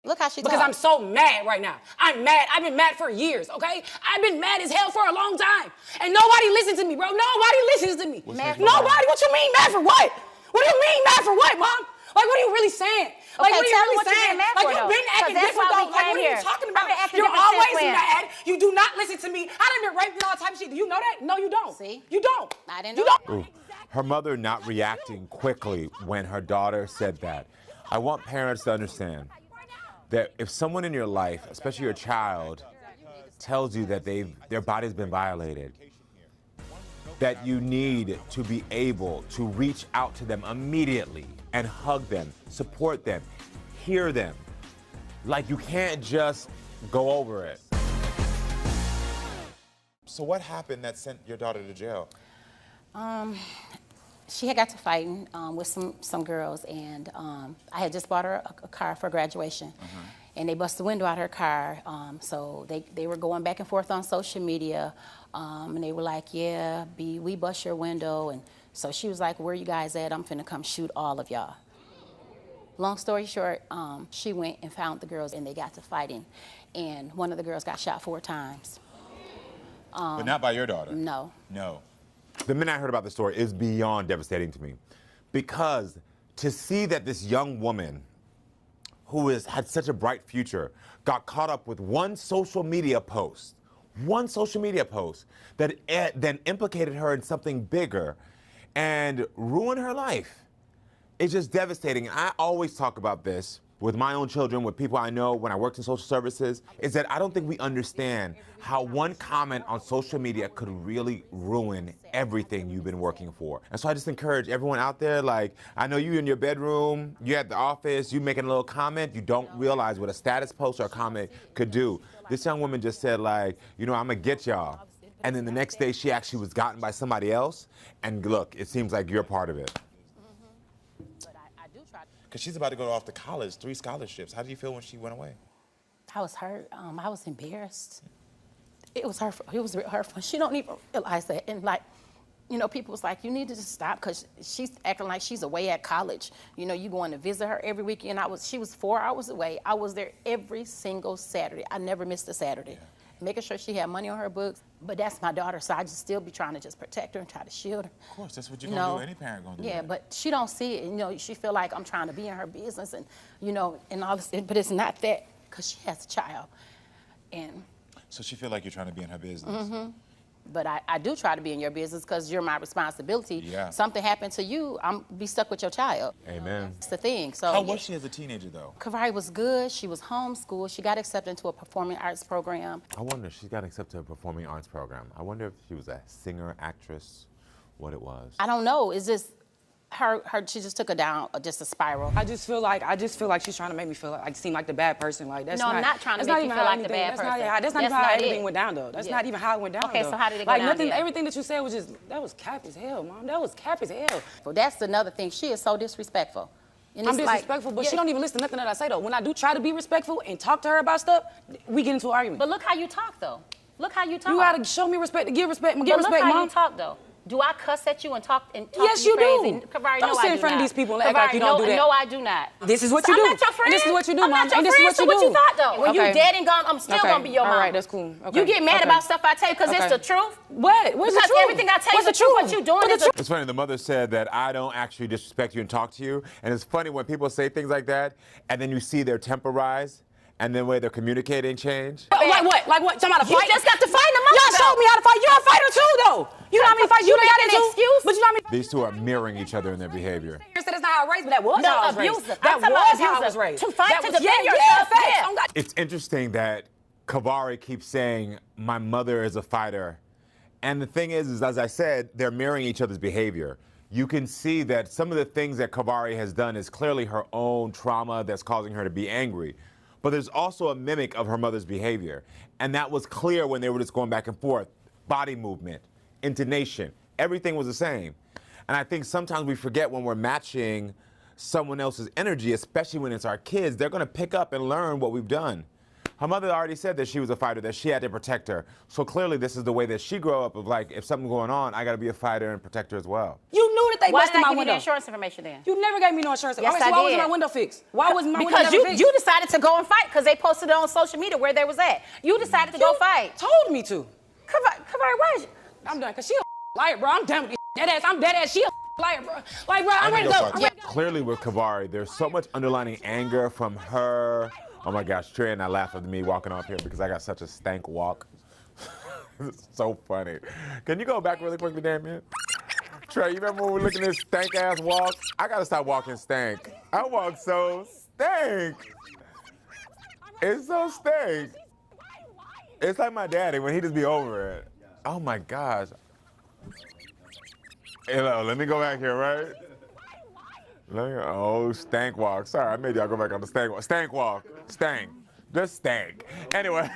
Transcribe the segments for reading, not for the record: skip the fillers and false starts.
Look how she Because talks. I'm so mad right now. I'm mad. I've been mad for years, okay? I've been mad as hell for a long time. And nobody listens to me, bro. Nobody listens to me. Nobody. What you mean mad for what? What do you mean mad for what, Mom? Like, what are you really saying? Like, Okay, what are you tell me really what saying? you're mad Like, for, you've been though. acting 'Cause that's different, why though. we Like, came what are you here. talking I've about? been acting You're different since always when? mad. You do not listen to me. I done been raped and all type of shit. Do you know that? No, you don't. See? You don't. I didn't You know don't. Her mother not reacting quickly when her daughter said that. I want parents to understand that if someone in your life, especially your child, tells you that their body's been violated, that you need to be able to reach out to them immediately and hug them, support them, hear them. Like, you can't just go over it. So what happened that sent your daughter to jail? She had got to fighting with some girls, and I had just bought her a car for graduation. And they bust the window out her car. So they were going back and forth on social media. And they were like, yeah, we bust your window. And so she was like, where you guys at? I'm finna come shoot all of y'all. Long story short, she went and found the girls, and they got to fighting. And one of the girls got shot 4 times. But not by your daughter? No. No. The minute I heard about the story, is beyond devastating to me. Because to see that this young woman who had such a bright future got caught up with one social media post that then implicated her in something bigger and ruined her life. It's just devastating. And I always talk about this with my own children, with people I know when I worked in social services, is that I don't think we understand how one comment on social media could really ruin everything you've been working for. And so I just encourage everyone out there, like, I know you in your bedroom, you're at the office, you making a little comment, you don't realize what a status post or a comment could do. This young woman just said, like, you know, I'm gonna get y'all. And then the next day she actually was gotten by somebody else, and look, it seems like you're part of it. Because she's about to go off to college, 3 scholarships. How did you feel when she went away? I was hurt. I was embarrassed. It was hurtful. It was hurtful. She don't even realize that. And like, you know, people was like, you need to just stop, because she's acting like she's away at college. You know, you going to visit her every weekend. She was 4 hours away. I was there every single Saturday. I never missed a Saturday. Yeah. Making sure she had money on her books. But that's my daughter, so I just still be trying to just protect her and try to shield her. Of course, that's what you're gonna do. Any parent gonna do. Yeah, that. but she don't see it. You know, she feel like I'm trying to be in her business, and you know, and all this. But it's not that, because she has a child, and. So she feel like you're trying to be in her business. But I do try to be in your business, because you're my responsibility. Yeah. Something happened to you, I'm be stuck with your child. Amen. That's the thing. So. How was she as a teenager, though? Kavari was good. She was homeschooled. She got accepted into a performing arts program. I wonder if she got accepted to a performing arts program. I wonder if she was a singer, actress, what it was. I don't know. It's just she just took her down just a spiral. I just feel like she's trying to make me feel like seem like the bad person. Like, that's No, not, I'm not trying to that's make not you even feel how like the anything- bad that's not- person. That's not even That's how not everything it. went down, though. That's Yeah. not even how it went down, Okay, though. so how did it go like, down nothing, then? everything that you said was just, that was cap as hell, Mom. That was cap as hell. Well, that's another thing. She is so disrespectful. And I'm it's like- disrespectful, but yeah. she don't even listen to nothing that I say, though. When I do try to be respectful and talk to her about stuff, we get into an argument. But look how you talk, though. Look how you talk. You gotta show me respect to give respect. Give But respect, look how Mom. you talk, though. Do I cuss at you and talk Yes, to you you do. crazy? Kavari, Don't no, sit I in do front of not. these people and act like you Kavari, don't do that. No, I do not. This is what So you do. I'm not your friend. And this is what you do, I'm Mom. not your And this is friend, what so you what do. you thought, though? When Okay. you dead and gone, I'm still Okay. gonna be your mom. All right, that's cool. Okay. You get mad Okay. about stuff I tell you because Okay. it's the truth? What? What's the Because truth? everything I tell you What's is the truth. What you doing is the It's funny, the mother said that I don't actually disrespect you and talk to you. And it's funny when people say things like that, and then you see their temper rise, and then the way they're communicating change. Like what? Like what? Talking about a You fight? just got to fight in a month Y'all showed me how to fight. You're a fighter too, though. You know how many fights you done got making into? an excuse? But you know how many These two are mirroring each other in their behavior. You said that's not how I was raised, but that was No, how I was raised. abusive. That I'm talking was about how I was abusive. raised. To fight, That to was- defend yeah, yourself, facts. yeah. Oh, God. It's interesting that Kavari keeps saying, my mother is a fighter. And the thing is, as I said, they're mirroring each other's behavior. You can see that some of the things that Kavari has done is clearly her own trauma that's causing her to be angry. But there's also a mimic of her mother's behavior. And that was clear when they were just going back and forth. Body movement, intonation, everything was the same. And I think sometimes we forget when we're matching someone else's energy, especially when it's our kids, they're gonna pick up and learn what we've done. Her mother already said that she was a fighter, that she had to protect her. So clearly this is the way that she grew up of like, if something's going on, I gotta be a fighter and protect her as well. You knew that they Why busted did I my give you the window. insurance information then? You never gave me no insurance. Yes, so I why did. wasn't my window fixed? Why wasn't my window Because never fixed? you decided to go and fight because they posted it on social media where they was at. You decided to go fight. Told me to. Kavari, why is you? I'm done, cause she a liar, bro. I'm done with this. I'm dead ass. She a liar, bro. Like, bro, I'm ready to go. Clearly with Kavari, there's so much underlining anger from her. Oh my gosh, Trey and I laugh at me walking off here because I got such a stank walk. It's so funny. Can you go back really quickly, damn man? Trey, you remember when we were looking at this stank ass walk? I gotta stop walking stank. I walk so stank. It's so stank. It's like my daddy when he just be over it. Oh my gosh. Hey, let me go back here, right? Oh, stank walk. Sorry, I made y'all go back on the stank walk. Stank walk. Stank. Just stank. Anyway,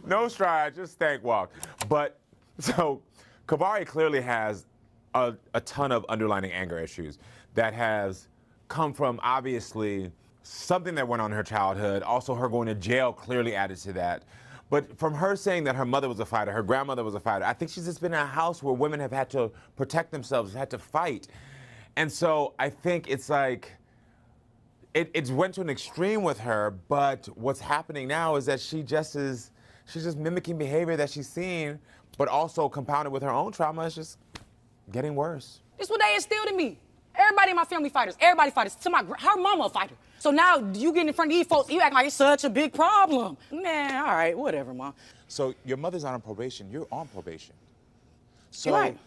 no stride, just stank walk. But, so, Kavari clearly has a ton of underlying anger issues that has come from, obviously, something that went on in her childhood. Also, her going to jail clearly added to that. But from her saying that her mother was a fighter, her grandmother was a fighter, I think she's just been in a house where women have had to protect themselves, had to fight. And so I think it's like, it's went to an extreme with her, but what's happening now is that she's just mimicking behavior that she's seen, but also compounded with her own trauma. It's just getting worse. This what they instilled in me. Everybody in my family fighters. Everybody fighters. Her mama a fighter. So now you get in front of these folks, you act like it's such a big problem. Man, all right, whatever, Mom. So your mother's not on probation. You're on probation. So You're right.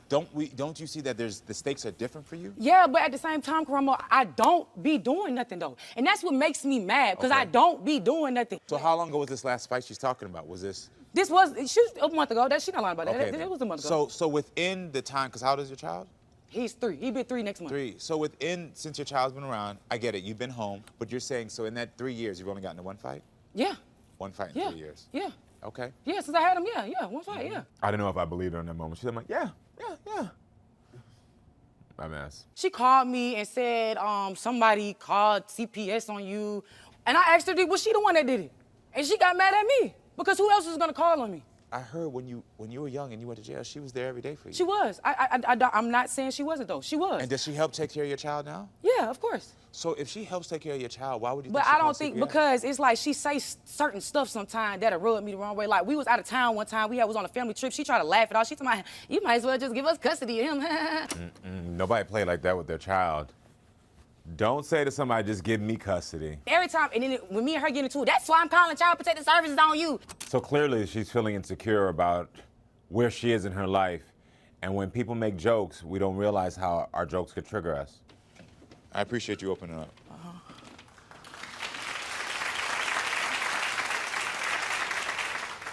don't you see that the stakes are different for you? Yeah, but at the same time, Karamo, I don't be doing nothing though. And that's what makes me mad, because I don't be doing nothing. So how long ago was this last fight she's talking about? Was this? She was a month ago. She's not lying about that. Okay, It was a month ago. So within the time, because how old is your child? He's 3. He'll be 3 next month. 3. So since your child's been around, I get it, you've been home, but you're saying, so in that 3 years, you've only gotten to one fight? Yeah. One fight in 3 years? Yeah. Okay. Yeah, since I had him, yeah, one fight, yeah. I didn't know if I believed her in that moment. She's like, yeah. My mess. She called me and said somebody called CPS on you. And I asked her, was she the one that did it? And she got mad at me, because who else was gonna call on me? I heard when you were young and you went to jail, she was there every day for you. She was. I'm not saying she wasn't, though. She was. And does she help take care of your child now? Yeah, of course. So if she helps take care of your child, why would you But think she I don't calls think, CPS? because it's like she says certain stuff sometimes that'll rub me the wrong way. Like, we was out of town one time. We was on a family trip. She tried to laugh it off. She told me, you might as well just give us custody of him. Nobody play like that with their child. Don't say to somebody, just give me custody. Every time, and then when me and her get into it, that's why I'm calling Child Protective Services on you. So clearly she's feeling insecure about where she is in her life. And when people make jokes, we don't realize how our jokes could trigger us. I appreciate you opening up.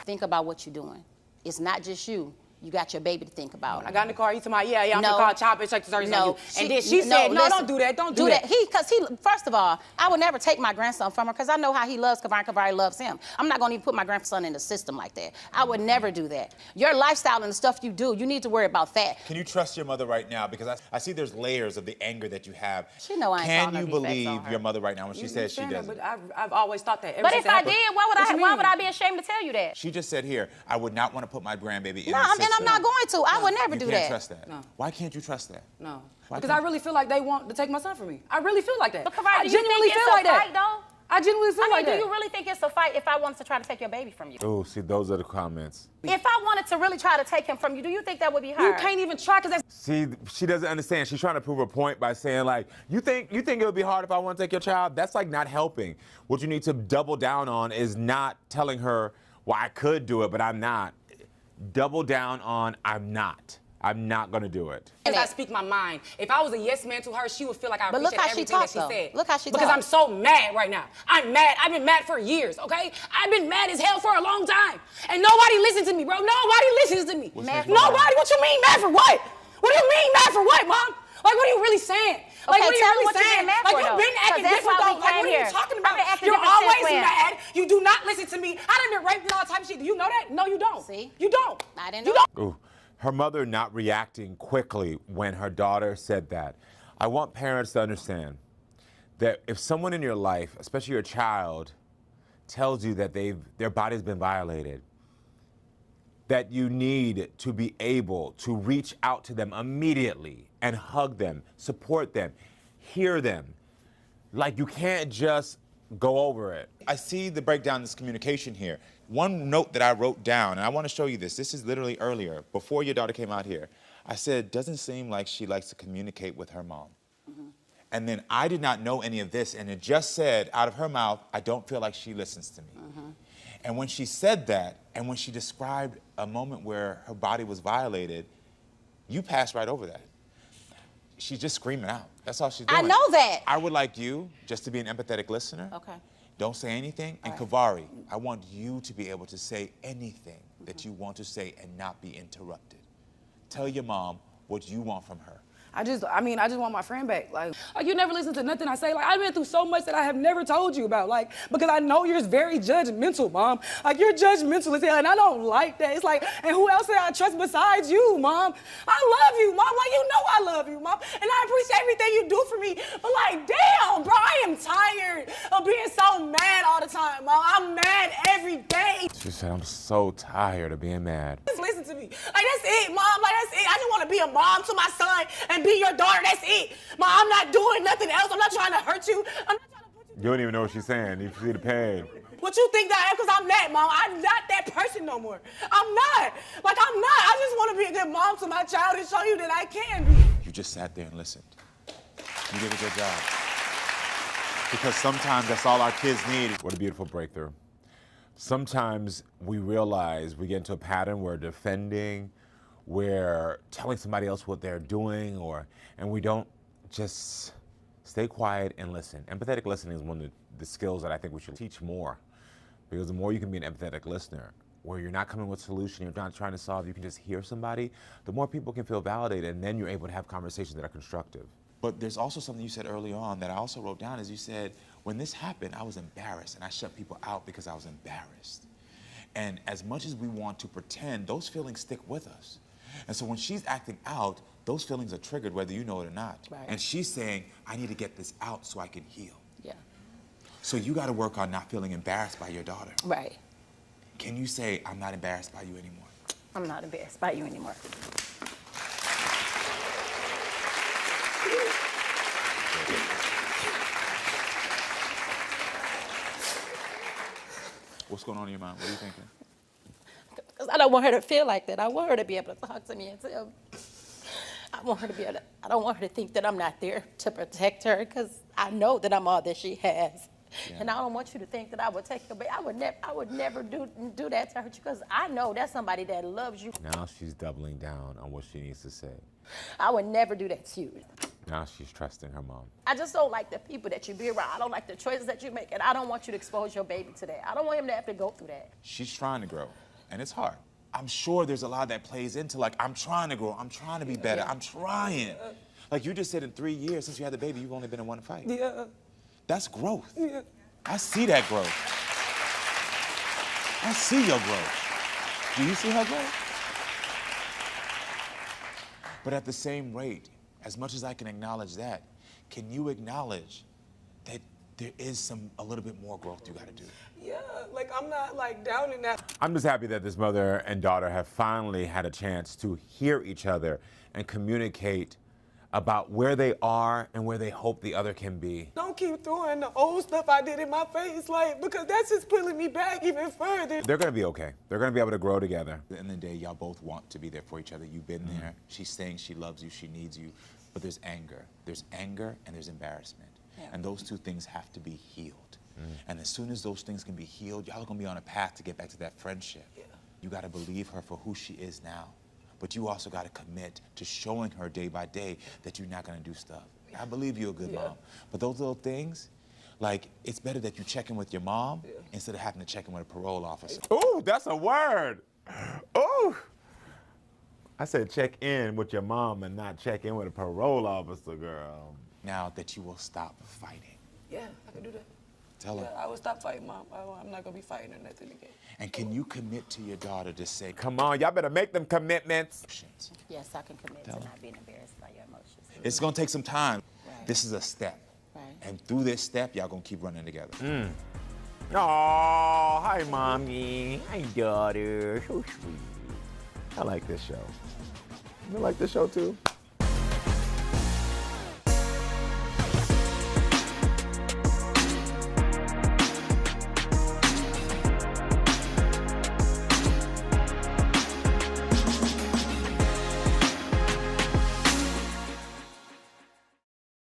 Think about what you're doing. It's not just you. You got your baby to think about. I got in the car, you told me, I'm No. gonna call Child Protective Services on No, you. And then she said, no, listen, don't do that, don't do that. Because first of all, I would never take my grandson from her because I know how he loves Kavari and Kavari loves him. I'm not gonna even put my grandson in the system like that. I would never do that. Your lifestyle and the stuff you do, you need to worry about that. Can you trust your mother right now? Because I see there's layers of the anger that you have. She know I ain't Can calling her you to be facts on believe her. your mother right now when she says she understand doesn't? that, But I've always thought that. But if I did, why would I be ashamed to tell you that? She just said here, I would not want to put my grandbaby in No, the and system. I'm not going to. I would never You do can't that. trust that. No. Why can't you trust that? No. Why Because can't I really feel like they want to take my son from me. I really feel like that. But Kavari, I do you genuinely think it's feel a like that. fight, though? I genuinely feel like do that. you really think it's a fight if I wanted to try to take your baby from you? Oh, see, those are the comments. If I wanted to really try to take him from you, do you think that would be hard? You can't even try, because that's... See, she doesn't understand. She's trying to prove her point by saying, like, you think it would be hard if I want to take your child? That's like not helping. What you need to double down on is not telling her, well, I could do it, but I'm not. Double down on, I'm not. I'm not gonna do it. Because I speak my mind. If I was a yes man to her, she would feel like I But look appreciate how she everything that she talk, though. said. Look how she Because talk. I'm so mad right now. I'm mad. I've been mad for years, okay? I've been mad as hell for a long time. And nobody listens to me, bro. Nobody listens to me. Nobody? What you mean mad for what? What do you mean mad for what, Mom? Like, what are you really saying? Like, Okay, what are you tell me really what you're saying? getting mad Like, for, you've though. been acting 'Cause that's different, why though. we Like, came what are you here. talking I've about? been acting You're different since always when? mad. You do not listen to me. I done been raped and all type of shit. Do you know that? No, you don't. See? You don't. I didn't You know. don't. Ooh. Her mother not reacting quickly when her daughter said that. I want parents to understand that if someone in your life, especially your child, tells you that their body's been violated, that you need to be able to reach out to them immediately and hug them, support them, hear them. Like, you can't just go over it. I see the breakdown in this communication here. One note that I wrote down, and I want to show you this. This is literally earlier, before your daughter came out here. I said, doesn't seem like she likes to communicate with her mom. And then I did not know any of this, and it just said out of her mouth, I don't feel like she listens to me. And when she said that, and when she described a moment where her body was violated, you passed right over that. She's just screaming out. That's all she's doing. I know that. I would like you just to be an empathetic listener. Okay. Don't say anything. And All right. Kavari, I want you to be able to say anything that you want to say and not be interrupted. Tell your mom what you want from her. I just want my friend back. Like you never listen to nothing I say. Like, I've been through so much that I have never told you about. Like, because I know you're very judgmental, Mom. Like, you're judgmental as hell, and I don't like that. It's like, and who else did I trust besides you, Mom? I love you, Mom. Like, you know I love you, Mom. And I appreciate everything you do for me. But like, damn, bro, I am tired of being so mad all the time, Mom. I'm mad every day. She said, I'm so tired of being mad. Just listen to me. Like, that's it, Mom. Like, that's it. I just want to be a mom to my son and be your daughter. That's it. Mom, I'm not doing nothing else. I'm not trying to hurt you. I'm not trying to put you. You don't even know what she's saying. You see the pain. What you think that I am? Because I'm that, Mom. I'm not that person no more. I'm not. Like, I'm not. I just want to be a good mom to my child and show you that I can be. You just sat there and listened. You did a good job. Because sometimes that's all our kids need. What a beautiful breakthrough. Sometimes we realize we get into a pattern where defending, we're telling somebody else what they're doing, and we don't just stay quiet and listen. Empathetic listening is one of the skills that I think we should teach more, because the more you can be an empathetic listener, where you're not coming with a solution, you're not trying to solve, you can just hear somebody, the more people can feel validated, and then you're able to have conversations that are constructive. But there's also something you said early on that I also wrote down, is you said, when this happened, I was embarrassed, and I shut people out because I was embarrassed. And as much as we want to pretend, those feelings stick with us. And so when she's acting out, those feelings are triggered whether you know it or not. Right. And she's saying, I need to get this out so I can heal. Yeah. So you got to work on not feeling embarrassed by your daughter. Right. Can you say, I'm not embarrassed by you anymore? I'm not embarrassed by you anymore. What's going on in your mind? What are you thinking? Because I don't want her to feel like that. I want her to be able to talk to me and tell me. I want her to be able to, I don't want her to think that I'm not there to protect her, because I know that I'm all that she has. Yeah. And I don't want you to think that I would take her back. I would never do that to her, because I know that's somebody that loves you. Now she's doubling down on what she needs to say. I would never do that to you. Now she's trusting her mom. I just don't like the people that you be around. I don't like the choices that you make, and I don't want you to expose your baby to that. I don't want him to have to go through that. She's trying to grow, and it's hard. I'm sure there's a lot that plays into, like, I'm trying to grow, I'm trying to be better, I'm trying. Like you just said, in 3 years since you had the baby, you've only been in one fight. Yeah. That's growth. Yeah. I see that growth. I see your growth. Do you see her growth? But at the same rate, as much as I can acknowledge that, can you acknowledge that there is a little bit more growth you gotta do? Yeah, like, I'm not, like, down in that. I'm just happy that this mother and daughter have finally had a chance to hear each other and communicate about where they are and where they hope the other can be. Don't keep throwing the old stuff I did in my face, like, because that's just pulling me back even further. They're gonna be okay. They're gonna be able to grow together. At the end of the day, y'all both want to be there for each other. You've been there. She's saying she loves you, she needs you. But there's anger. There's anger and there's embarrassment. Yeah. And those two things have to be healed. And as soon as those things can be healed, y'all are gonna be on a path to get back to that friendship. Yeah. You gotta believe her for who she is now. But you also gotta commit to showing her day by day that you're not gonna do stuff. I believe you're a good mom. But those little things, like, it's better that you check in with your mom instead of having to check in with a parole officer. Ooh, that's a word. Ooh. I said check in with your mom and not check in with a parole officer, girl. Now that you will stop fighting. Yeah, I can do that. Tell her. Yeah, I will stop fighting, Mom. I'm not gonna be fighting or nothing again. And can you commit to your daughter to say, Come on, y'all better make them commitments. Yes, I can commit to not being embarrassed by your emotions. it's gonna take some time. Right. This is a step. Right. And through this step, y'all gonna keep running together. Oh, hi, mommy. Hi, daughter. So sweet. I like this show. You like this show too?